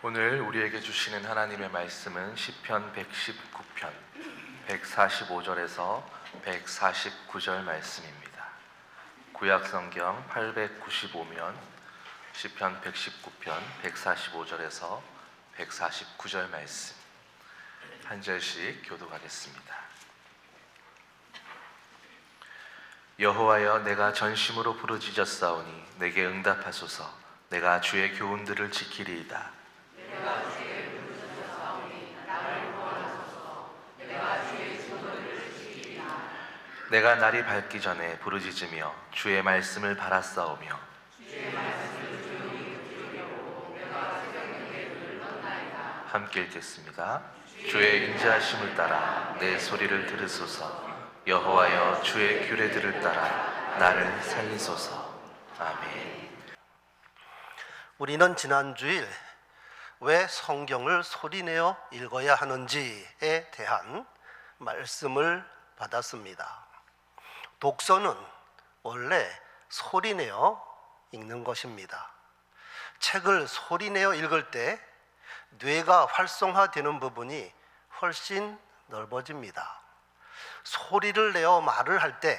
오늘 우리에게 주시는 하나님의 말씀은 시편 119편 145절에서 149절 말씀입니다. 구약성경 895면 시편 119편 145절에서 149절 말씀 한 절씩 교독하겠습니다. 여호와여, 내가 전심으로 부르짖었사오니 내게 응답하소서. 내가 주의 교훈들을 지키리이다. 내가 주의 부르짖었사오니 나를 구원하소서. 내가 주의 증거를 지키리이다. 내가 날이 밝기 전에 부르짖으며 주의 말씀을 바랐사오며 주의 말씀을 조용히 들으려고 내가 새벽녘에 눈을 떴나이다. 함께 읽겠습니다. 주의 인자하심을 따라 내 소리를 들으소서. 여호와여, 주의 규례들을 따라 나를 살리소서. 아멘. 우리는 지난 주일 왜 성경을 소리내어 읽어야 하는지에 대한 말씀을 받았습니다. 독서는 원래 소리내어 읽는 것입니다. 책을 소리내어 읽을 때 뇌가 활성화되는 부분이 훨씬 넓어집니다. 소리를 내어 말을 할 때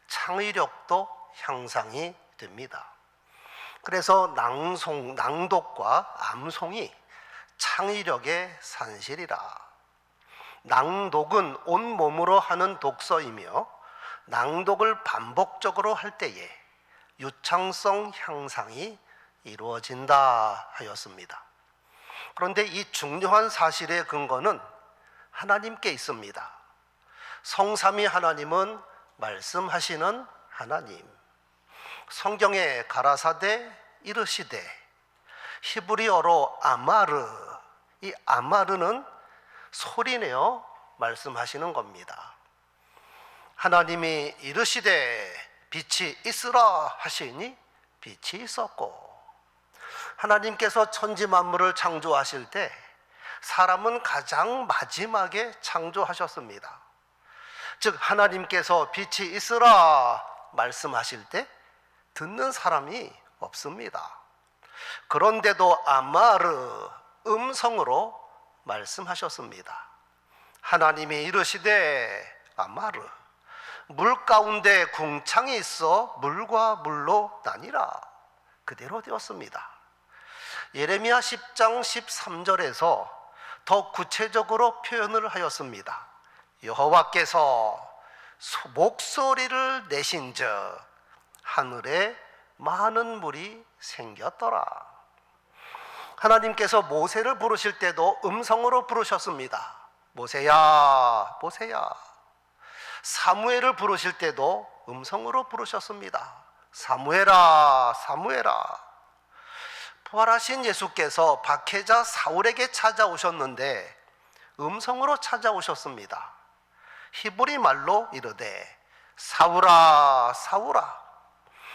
창의력도 향상이 됩니다. 그래서 낭독과 암송이 창의력의 산실이라. 낭독은 온몸으로 하는 독서이며 낭독을 반복적으로 할 때에 유창성 향상이 이루어진다 하였습니다. 그런데 이 중요한 사실의 근거는 하나님께 있습니다. 성삼위 하나님은 말씀하시는 하나님. 성경에 가라사대 이르시되, 히브리어로 아마르, 이 아마르는 소리내어 말씀하시는 겁니다. 하나님이 이르시되 빛이 있으라 하시니 빛이 있었고, 하나님께서 천지 만물을 창조하실 때 사람은 가장 마지막에 창조하셨습니다. 즉 하나님께서 빛이 있으라 말씀하실 때 듣는 사람이 없습니다. 그런데도 아마르, 음성으로 말씀하셨습니다. 하나님이 이르시되 아마르, 물 가운데 궁창이 있어 물과 물로 나뉘라. 그대로 되었습니다. 예레미야 10장 13절에서 더 구체적으로 표현을 하였습니다. 여호와께서 목소리를 내신즉 하늘에 많은 물이 생겼더라. 하나님께서 모세를 부르실 때도 음성으로 부르셨습니다. 모세야, 모세야. 사무엘을 부르실 때도 음성으로 부르셨습니다. 사무엘아, 사무엘아. 부활하신 예수께서 박해자 사울에게 찾아오셨는데 음성으로 찾아오셨습니다. 히브리 말로 이르되 사울아, 사울아,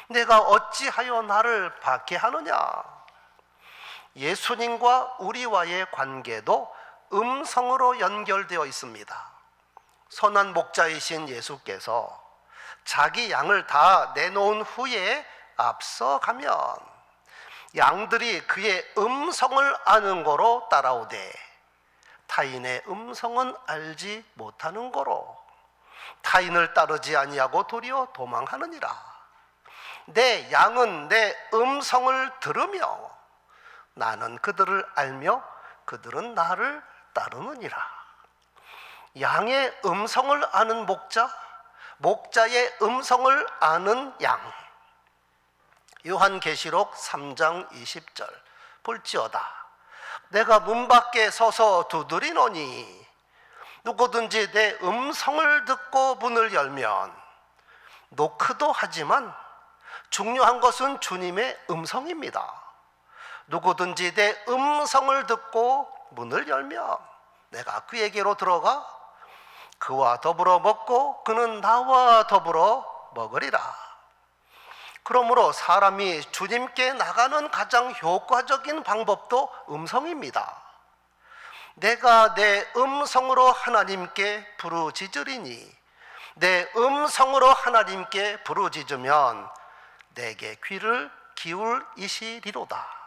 내가 어찌하여 나를 박해하느냐. 예수님과 우리와의 관계도 음성으로 연결되어 있습니다. 선한 목자이신 예수께서 자기 양을 다 내놓은 후에 앞서가면 양들이 그의 음성을 아는 거로 따라오되 타인의 음성은 알지 못하는 거로 타인을 따르지 아니하고 도리어 도망하느니라. 내 양은 내 음성을 들으며 나는 그들을 알며 그들은 나를 따르느니라. 양의 음성을 아는 목자, 목자의 음성을 아는 양. 요한계시록 3장 20절 볼지어다. 내가 문 밖에 서서 두드리노니 누구든지 내 음성을 듣고 문을 열면, 노크도 하지만 중요한 것은 주님의 음성입니다. 누구든지 내 음성을 듣고 문을 열면 내가 그에게로 들어가 그와 더불어 먹고 그는 나와 더불어 먹으리라. 그러므로 사람이 주님께 나가는 가장 효과적인 방법도 음성입니다. 내가 내 음성으로 하나님께 부르짖으리니, 내 음성으로 하나님께 부르짖으면 내게 귀를 기울이시리로다.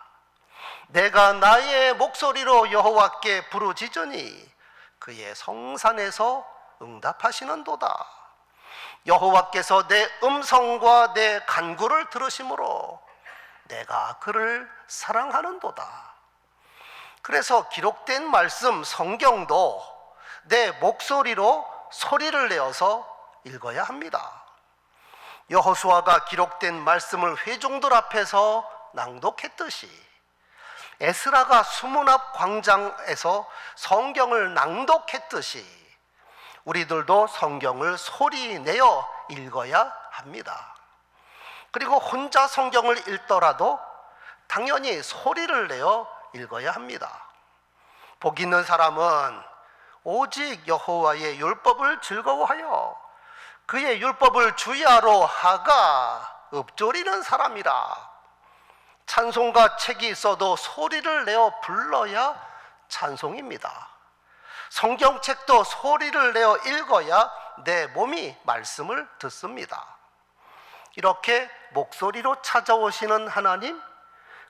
내가 나의 목소리로 여호와께 부르짖으니 그의 성산에서 응답하시는도다. 여호와께서 내 음성과 내 간구를 들으심으로 내가 그를 사랑하는도다. 그래서 기록된 말씀 성경도 내 목소리로 소리를 내어서 읽어야 합니다. 여호수아가 기록된 말씀을 회중들 앞에서 낭독했듯이 에스라가 수문 앞 광장에서 성경을 낭독했듯이 우리들도 성경을 소리 내어 읽어야 합니다. 그리고 혼자 성경을 읽더라도 당연히 소리를 내어 읽어야 합니다. 복 있는 사람은 오직 여호와의 율법을 즐거워하여 그의 율법을 주야로 하가 읊조리는 사람이라. 찬송가 책이 있어도 소리를 내어 불러야 찬송입니다. 성경책도 소리를 내어 읽어야 내 몸이 말씀을 듣습니다. 이렇게 목소리로 찾아오시는 하나님,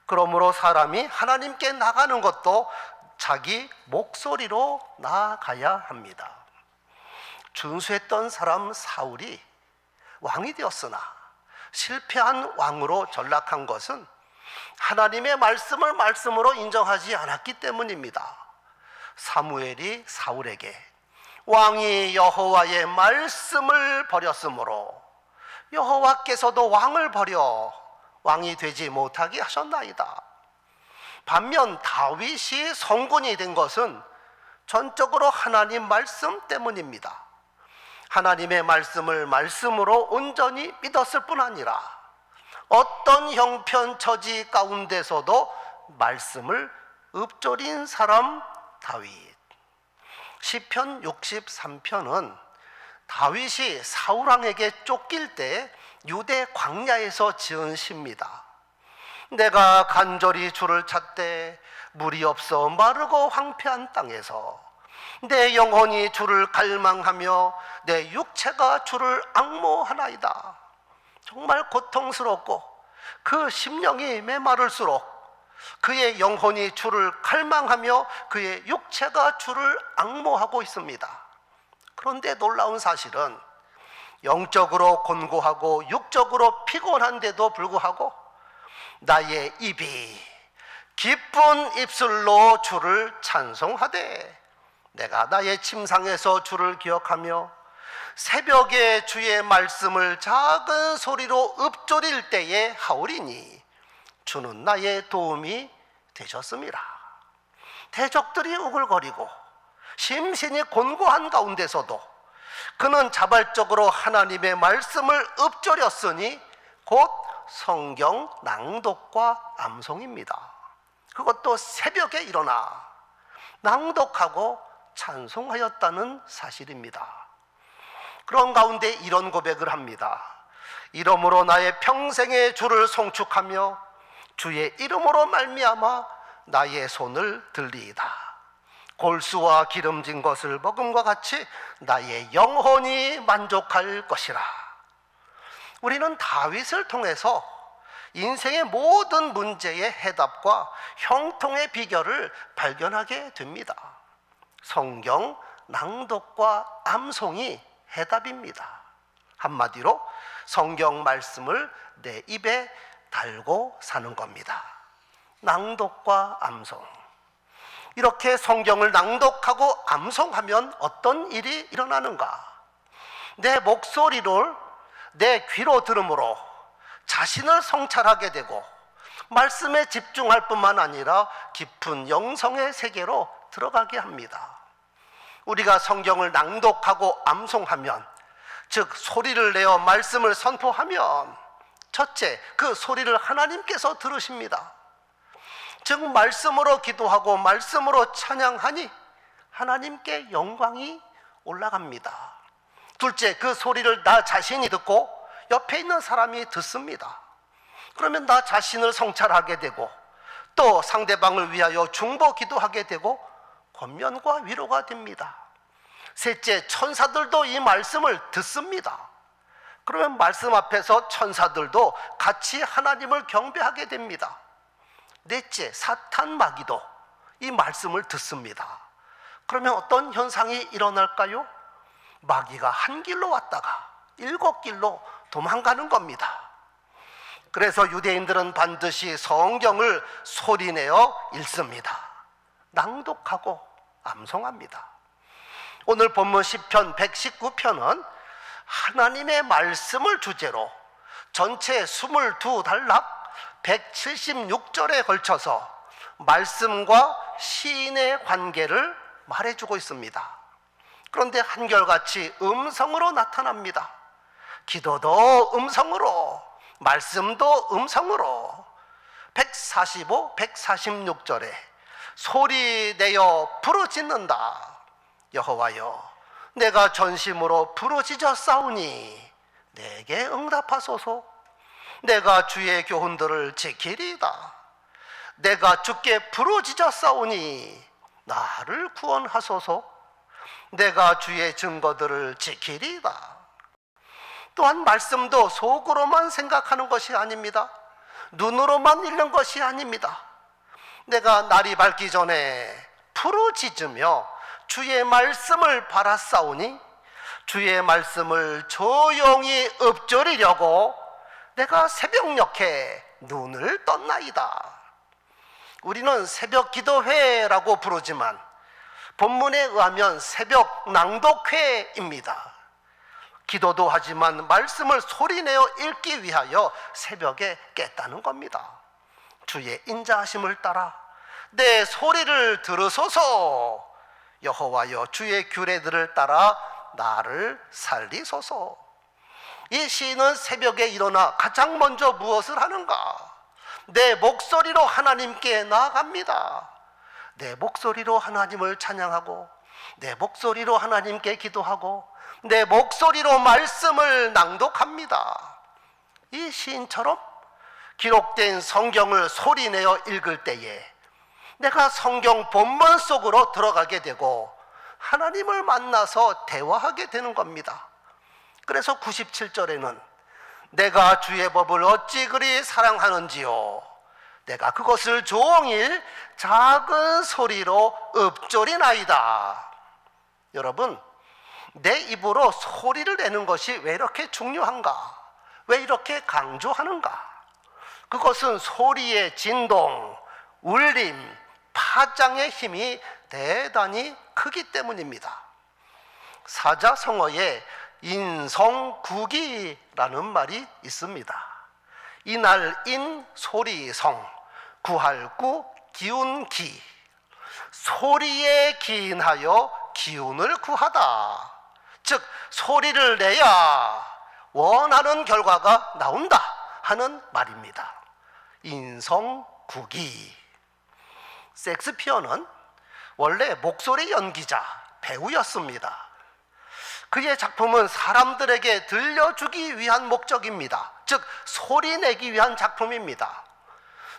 그러므로 사람이 하나님께 나가는 것도 자기 목소리로 나아가야 합니다. 준수했던 사람 사울이 왕이 되었으나 실패한 왕으로 전락한 것은 하나님의 말씀을 말씀으로 인정하지 않았기 때문입니다. 사무엘이 사울에게 왕이 여호와의 말씀을 버렸으므로 여호와께서도 왕을 버려 왕이 되지 못하게 하셨나이다. 반면 다윗이 성군이 된 것은 전적으로 하나님 말씀 때문입니다. 하나님의 말씀을 말씀으로 온전히 믿었을 뿐 아니라 어떤 형편처지 가운데서도 말씀을 읊조린 사람 다윗. 시편 63편은 다윗이 사울왕에게 쫓길 때 유대 광야에서 지은 시입니다. 내가 간절히 주를 찾되 물이 없어 마르고 황폐한 땅에서 내 영혼이 주를 갈망하며 내 육체가 주를 앙모하나이다. 정말 고통스럽고 그 심령이 메마를수록 그의 영혼이 주를 갈망하며 그의 육체가 주를 앙모하고 있습니다. 그런데 놀라운 사실은 영적으로 곤고하고 육적으로 피곤한데도 불구하고 나의 입이 기쁜 입술로 주를 찬송하되 내가 나의 침상에서 주를 기억하며 새벽에 주의 말씀을 작은 소리로 읊조릴 때에 하오리니 주는 나의 도움이 되셨습니다. 대적들이 우글거리고 심신이 곤고한 가운데서도 그는 자발적으로 하나님의 말씀을 읊조렸으니 곧 성경 낭독과 암송입니다. 그것도 새벽에 일어나 낭독하고 찬송하였다는 사실입니다. 그런 가운데 이런 고백을 합니다. 이러므로 나의 평생의 주를 송축하며 주의 이름으로 말미암아 나의 손을 들리이다. 골수와 기름진 것을 먹음과 같이 나의 영혼이 만족할 것이라. 우리는 다윗을 통해서 인생의 모든 문제의 해답과 형통의 비결을 발견하게 됩니다. 성경 낭독과 암송이 해답입니다. 한마디로 성경 말씀을 내 입에 달고 사는 겁니다. 낭독과 암송. 이렇게 성경을 낭독하고 암송하면 어떤 일이 일어나는가? 내 목소리를 내 귀로 들음으로 자신을 성찰하게 되고 말씀에 집중할 뿐만 아니라 깊은 영성의 세계로 들어가게 합니다. 우리가 성경을 낭독하고 암송하면, 즉 소리를 내어 말씀을 선포하면 첫째, 그 소리를 하나님께서 들으십니다. 즉 말씀으로 기도하고 말씀으로 찬양하니 하나님께 영광이 올라갑니다. 둘째, 그 소리를 나 자신이 듣고 옆에 있는 사람이 듣습니다. 그러면 나 자신을 성찰하게 되고 또 상대방을 위하여 중보 기도하게 되고 권면과 위로가 됩니다. 셋째, 천사들도 이 말씀을 듣습니다. 그러면 말씀 앞에서 천사들도 같이 하나님을 경배하게 됩니다. 넷째, 사탄 마귀도 이 말씀을 듣습니다. 그러면 어떤 현상이 일어날까요? 마귀가 한 길로 왔다가 7길로 도망가는 겁니다. 그래서 유대인들은 반드시 성경을 소리내어 읽습니다. 낭독하고 암송합니다. 오늘 본문 시편 119편은 하나님의 말씀을 주제로 전체 22단락 176절에 걸쳐서 말씀과 시인의 관계를 말해주고 있습니다. 그런데 한결같이 음성으로 나타납니다. 기도도 음성으로, 말씀도 음성으로. 145, 146절에 소리 내어 부르짖는다. 여호와여, 내가 전심으로 부르짖었사오니 내게 응답하소서. 내가 주의 교훈들을 지키리이다. 내가 주께 부르짖었사오니 나를 구원하소서. 내가 주의 증거들을 지키리이다. 또한 말씀도 속으로만 생각하는 것이 아닙니다. 눈으로만 읽는 것이 아닙니다. 내가 날이 밝기 전에 부르짖으며 주의 말씀을 바라싸우니 주의 말씀을 조용히 읊조리려고 내가 새벽녘에 눈을 떴나이다. 우리는 새벽 기도회라고 부르지만 본문에 의하면 새벽 낭독회입니다. 기도도 하지만 말씀을 소리내어 읽기 위하여 새벽에 깼다는 겁니다. 주의 인자하심을 따라 내 소리를 들으소서. 여호와여, 주의 규례들을 따라 나를 살리소서. 이 시인은 새벽에 일어나 가장 먼저 무엇을 하는가? 내 목소리로 하나님께 나아갑니다. 내 목소리로 하나님을 찬양하고, 내 목소리로 하나님께 기도하고, 내 목소리로 말씀을 낭독합니다. 이 시인처럼 기록된 성경을 소리내어 읽을 때에 내가 성경 본문 속으로 들어가게 되고 하나님을 만나서 대화하게 되는 겁니다. 그래서 97절에는 내가 주의 법을 어찌 그리 사랑하는지요, 내가 그것을 종일 작은 소리로 읊조리나이다. 여러분, 내 입으로 소리를 내는 것이 왜 이렇게 중요한가? 왜 이렇게 강조하는가? 그것은 소리의 진동, 울림, 파장의 힘이 대단히 크기 때문입니다. 사자성어에 인성구기라는 말이 있습니다. 이날 인 소리성, 구할구 기운기. 소리에 기인하여 기운을 구하다. 즉 소리를 내야 원하는 결과가 나온다 하는 말입니다. 인성구기. 섹스피어는 원래 목소리 연기자, 배우였습니다. 그의 작품은 사람들에게 들려주기 위한 목적입니다. 즉 소리 내기 위한 작품입니다.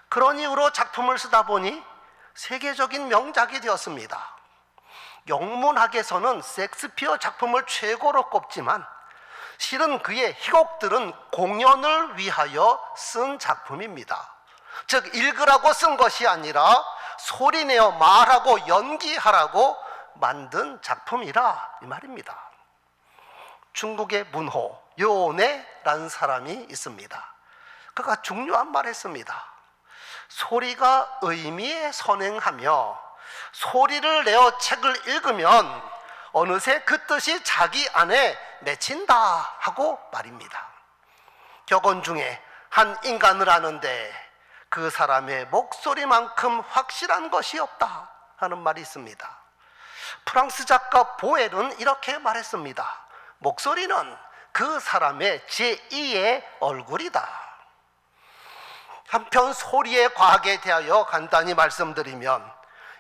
그런 이유로 작품을 쓰다 보니 세계적인 명작이 되었습니다. 영문학에서는 섹스피어 작품을 최고로 꼽지만 실은 그의 희곡들은 공연을 위하여 쓴 작품입니다. 즉 읽으라고 쓴 것이 아니라 소리내어 말하고 연기하라고 만든 작품이라 이 말입니다. 중국의 문호 요네라는 사람이 있습니다. 그가 중요한 말을 했습니다. 소리가 의미에 선행하며 소리를 내어 책을 읽으면 어느새 그 뜻이 자기 안에 맺힌다 하고 말입니다. 격언 중에 한 인간을 아는데 그 사람의 목소리만큼 확실한 것이 없다 하는 말이 있습니다. 프랑스 작가 보엘은 이렇게 말했습니다. 목소리는 그 사람의 제2의 얼굴이다. 한편 소리의 과학에 대하여 간단히 말씀드리면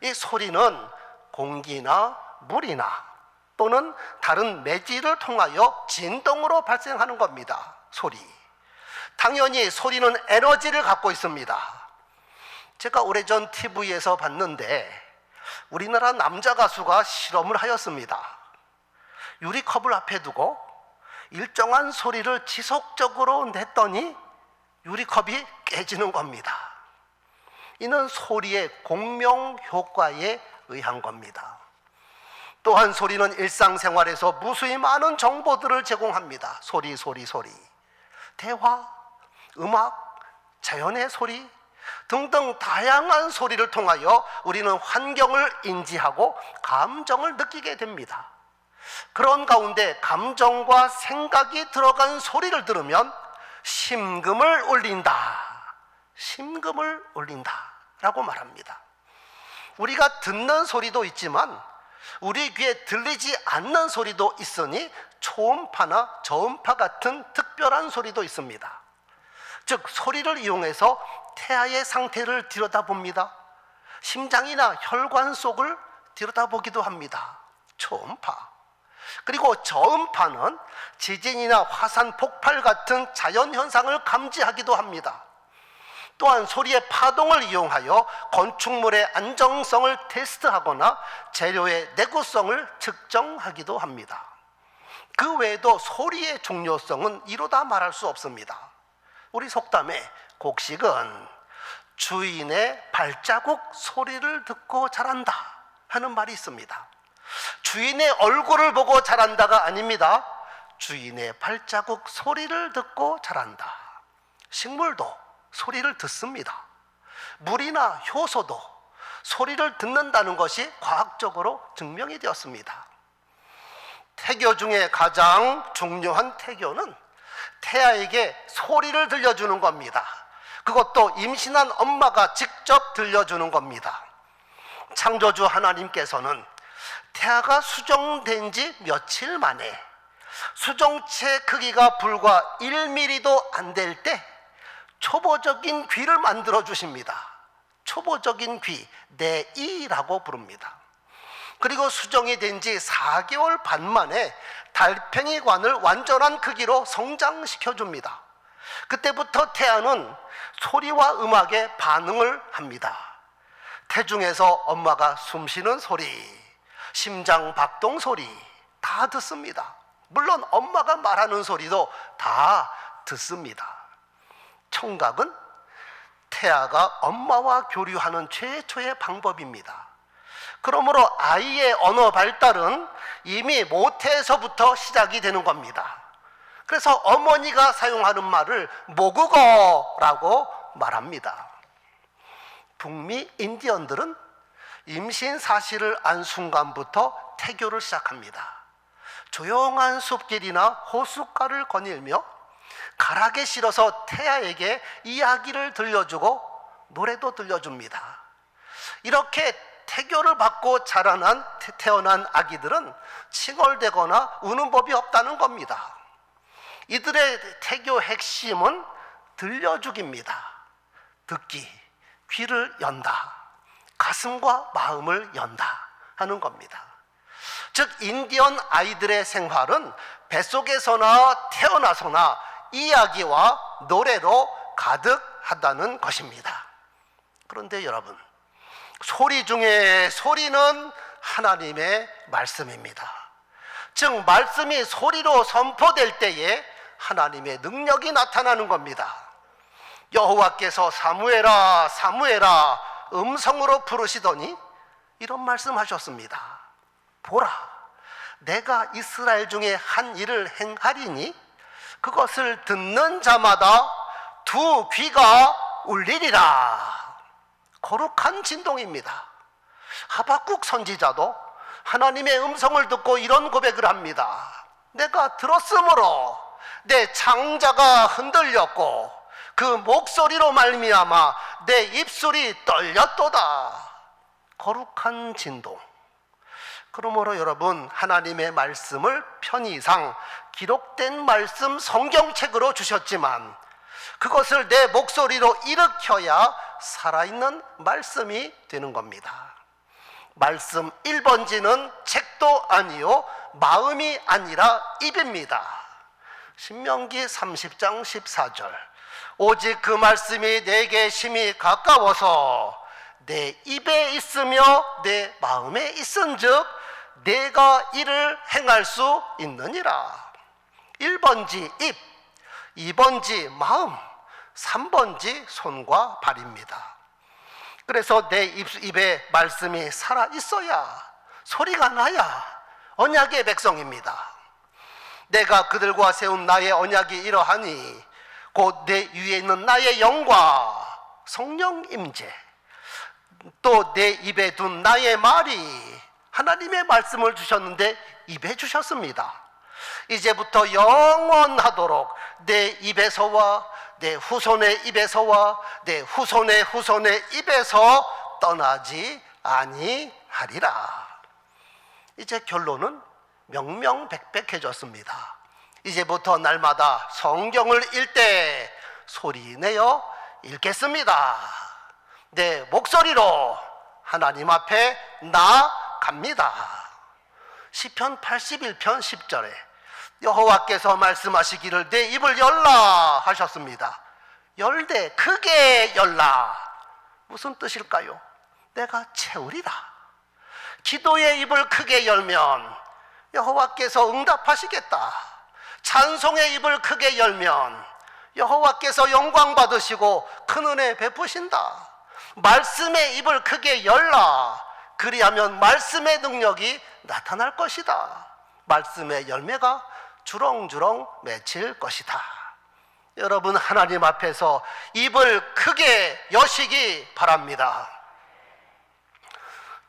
이 소리는 공기나 물이나 또는 다른 매질을 통하여 진동으로 발생하는 겁니다. 소리. 당연히 소리는 에너지를 갖고 있습니다. 제가 오래전 TV에서 봤는데 우리나라 남자 가수가 실험을 하였습니다. 유리컵을 앞에 두고 일정한 소리를 지속적으로 냈더니 유리컵이 깨지는 겁니다. 이는 소리의 공명 효과에 의한 겁니다. 또한 소리는 일상생활에서 무수히 많은 정보들을 제공합니다. 소리. 대화, 음악, 자연의 소리 등등 다양한 소리를 통하여 우리는 환경을 인지하고 감정을 느끼게 됩니다. 그런 가운데 감정과 생각이 들어간 소리를 들으면 심금을 울린다 라고 말합니다. 우리가 듣는 소리도 있지만 우리 귀에 들리지 않는 소리도 있으니 초음파나 저음파 같은 특별한 소리도 있습니다. 즉 소리를 이용해서 태아의 상태를 들여다봅니다. 심장이나 혈관 속을 들여다보기도 합니다. 초음파. 그리고 저음파는 지진이나 화산 폭발 같은 자연현상을 감지하기도 합니다. 또한 소리의 파동을 이용하여 건축물의 안정성을 테스트하거나 재료의 내구성을 측정하기도 합니다. 그 외에도 소리의 중요성은 이루다 말할 수 없습니다. 우리 속담에 곡식은 주인의 발자국 소리를 듣고 자란다 하는 말이 있습니다. 주인의 얼굴을 보고 자란다가 아닙니다. 주인의 발자국 소리를 듣고 자란다. 식물도 소리를 듣습니다. 물이나 효소도 소리를 듣는다는 것이 과학적으로 증명이 되었습니다. 태교 중에 가장 중요한 태교는 태아에게 소리를 들려주는 겁니다. 그것도 임신한 엄마가 직접 들려주는 겁니다. 창조주 하나님께서는 태아가 수정된 지 며칠 만에 수정체 크기가 불과 1mm도 안 될 때 초보적인 귀를 만들어 주십니다. 초보적인 귀, 내이라고 부릅니다. 그리고 수정이 된 지 4개월 반 만에 달팽이관을 완전한 크기로 성장시켜 줍니다. 그때부터 태아는 소리와 음악에 반응을 합니다. 태중에서 엄마가 숨쉬는 소리, 심장 박동 소리 다 듣습니다. 물론 엄마가 말하는 소리도 다 듣습니다. 청각은 태아가 엄마와 교류하는 최초의 방법입니다. 그러므로 아이의 언어 발달은 이미 모태에서부터 시작이 되는 겁니다. 그래서 어머니가 사용하는 말을 모국어라고 말합니다. 북미 인디언들은 임신 사실을 안 순간부터 태교를 시작합니다. 조용한 숲길이나 호숫가를 거닐며 가락에 실어서 태아에게 이야기를 들려주고 노래도 들려줍니다. 이렇게 태교를 받고 태어난 아기들은 칭얼대거나 우는 법이 없다는 겁니다. 이들의 태교 핵심은 들려주기입니다. 듣기, 귀를 연다, 가슴과 마음을 연다 하는 겁니다. 즉 인디언 아이들의 생활은 뱃속에서나 태어나서나 이야기와 노래로 가득하다는 것입니다. 그런데 여러분, 소리 중에 소리는 하나님의 말씀입니다. 즉 말씀이 소리로 선포될 때에 하나님의 능력이 나타나는 겁니다. 여호와께서 사무엘아 사무엘아 음성으로 부르시더니 이런 말씀하셨습니다. 보라, 내가 이스라엘 중에 한 일을 행하리니 그것을 듣는 자마다 두 귀가 울리리라. 거룩한 진동입니다. 하박국 선지자도 하나님의 음성을 듣고 이런 고백을 합니다. 내가 들었으므로 내 창자가 흔들렸고 그 목소리로 말미암아 내 입술이 떨렸도다. 거룩한 진동. 그러므로 여러분, 하나님의 말씀을 편의상 기록된 말씀 성경책으로 주셨지만 그것을 내 목소리로 일으켜야 살아있는 말씀이 되는 겁니다. 말씀 1번지는 책도 아니요 마음이 아니라 입입니다. 신명기 30장 14절 오직 그 말씀이 내게 심히 가까워서 내 입에 있으며 내 마음에 있은즉 내가 이를 행할 수 있느니라. 1번지 입, 2번지 마음, 3번지 손과 발입니다. 그래서 내 입에 말씀이 살아 있어야, 소리가 나야 언약의 백성입니다. 내가 그들과 세운 나의 언약이 이러하니 곧 내 위에 있는 나의 영과 성령 임재, 또 내 입에 둔 나의 말이, 하나님의 말씀을 주셨는데 입에 주셨습니다. 이제부터 영원하도록 내 입에서와 내 후손의 입에서와 내 후손의 후손의 입에서 떠나지 아니하리라. 이제 결론은 명명백백해졌습니다. 이제부터 날마다 성경을 읽되 소리내어 읽겠습니다. 내 목소리로 하나님 앞에 나아갑니다. 시편 81편 10절에 여호와께서 말씀하시기를 내 입을 열라 하셨습니다. 열되 크게 열라. 무슨 뜻일까요? 내가 채우리라. 기도의 입을 크게 열면 여호와께서 응답하시겠다. 찬송의 입을 크게 열면 여호와께서 영광 받으시고 큰 은혜 베푸신다. 말씀의 입을 크게 열라. 그리하면 말씀의 능력이 나타날 것이다. 말씀의 열매가 주렁주렁 맺힐 것이다. 여러분, 하나님 앞에서 입을 크게 여시기 바랍니다.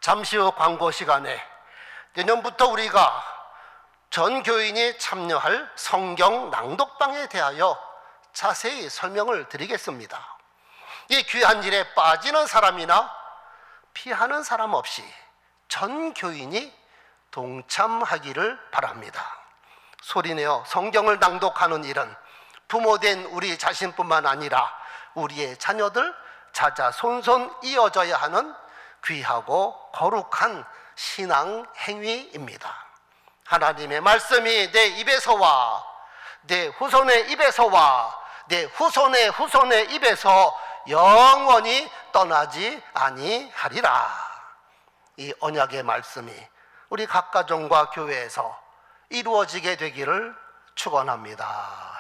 잠시 후 광고 시간에 내년부터 우리가 전 교인이 참여할 성경 낭독방에 대하여 자세히 설명을 드리겠습니다. 이 귀한 일에 빠지는 사람이나 피하는 사람 없이 전 교인이 동참하기를 바랍니다. 소리내어 성경을 낭독하는 일은 부모된 우리 자신뿐만 아니라 우리의 자녀들 자자손손 이어져야 하는 귀하고 거룩한 신앙 행위입니다. 하나님의 말씀이 내 입에서와 내 후손의 입에서와 내 후손의 후손의 입에서 영원히 떠나지 아니하리라. 이 언약의 말씀이 우리 각 가정과 교회에서 이루어지게 되기를 축원합니다.